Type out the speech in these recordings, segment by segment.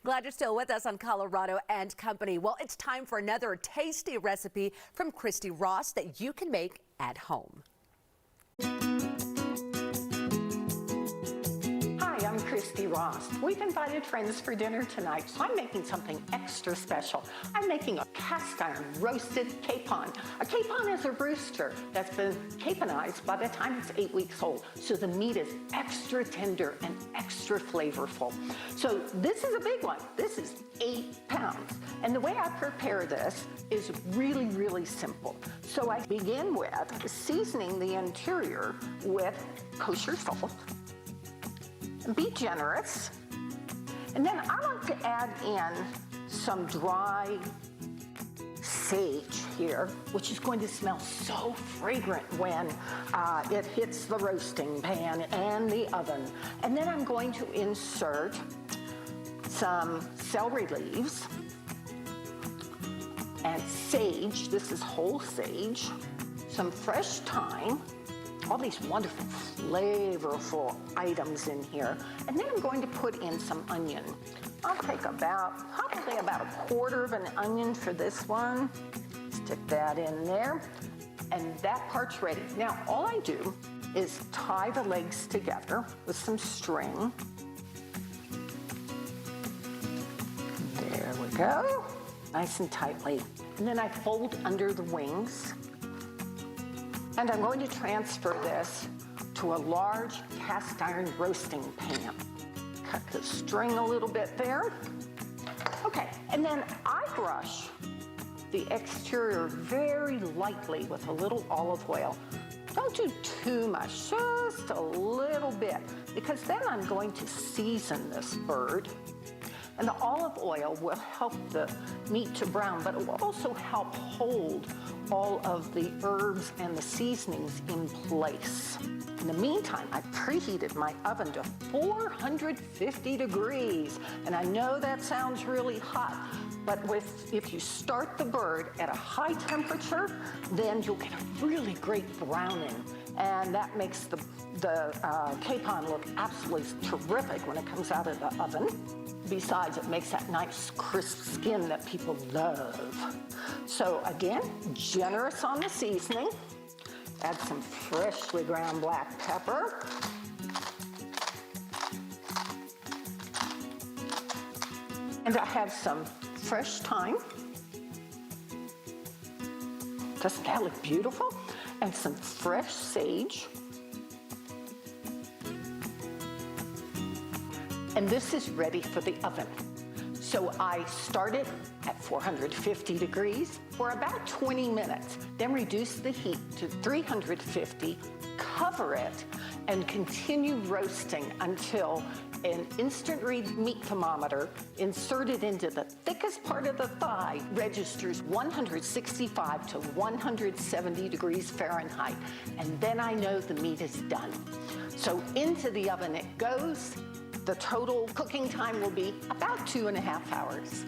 Glad you're still with us on Colorado and Company. Well, it's time for another tasty recipe from Christy Rost that you can make at home. Hi, I'm Christy Rost. We've invited friends for dinner tonight, so I'm making something extra special. I'm making a cast iron roasted capon. A capon is a rooster that's been caponized by the time it's 8 weeks old, so the meat is extra tender and extra flavorful. So this is a big one. This is 8 pounds. And the way I prepare this is really, really simple. So I begin with seasoning the interior with kosher salt. Be generous. And then I like to add in some dry sage here, which is going to smell so fragrant when it hits the roasting pan and the oven. And then I'm going to insert some celery leaves and sage. This is whole sage, some fresh thyme, all these wonderful, flavorful items in here. And then I'm going to put in some onion. I'll take probably about a quarter of an onion for this one. Stick that in there. And that part's ready. Now, all I do is tie the legs together with some string. There we go. Nice and tightly. And then I fold under the wings. And I'm going to transfer this to a large cast iron roasting pan. Cut the string a little bit there. Okay, and then I brush the exterior very lightly with a little olive oil. Don't do too much, just a little bit, because then I'm going to season this bird. And the olive oil will help the meat to brown, but it will also help hold all of the herbs and the seasonings in place. In the meantime, I preheated my oven to 450 degrees. And I know that sounds really hot, but if you start the bird at a high temperature, then you'll get a really great browning. And that makes the capon look absolutely terrific when it comes out of the oven. Besides, it makes that nice crisp skin that people love. So again, generous on the seasoning. Add some freshly ground black pepper. And I have some fresh thyme. Doesn't that look beautiful? And some fresh sage. And this is ready for the oven. So I start it at 450 degrees for about 20 minutes, then reduce the heat to 350, cover it, and continue roasting until an instant read meat thermometer inserted into the thickest part of the thigh registers 165 to 170 degrees Fahrenheit. And then I know the meat is done. So into the oven it goes. The total cooking time will be about 2.5 hours.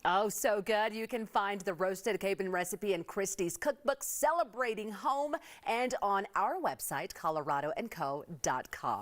Oh, so good. You can find the roasted capon recipe in Christy's cookbook, Celebrating Home, and on our website, coloradoandco.com.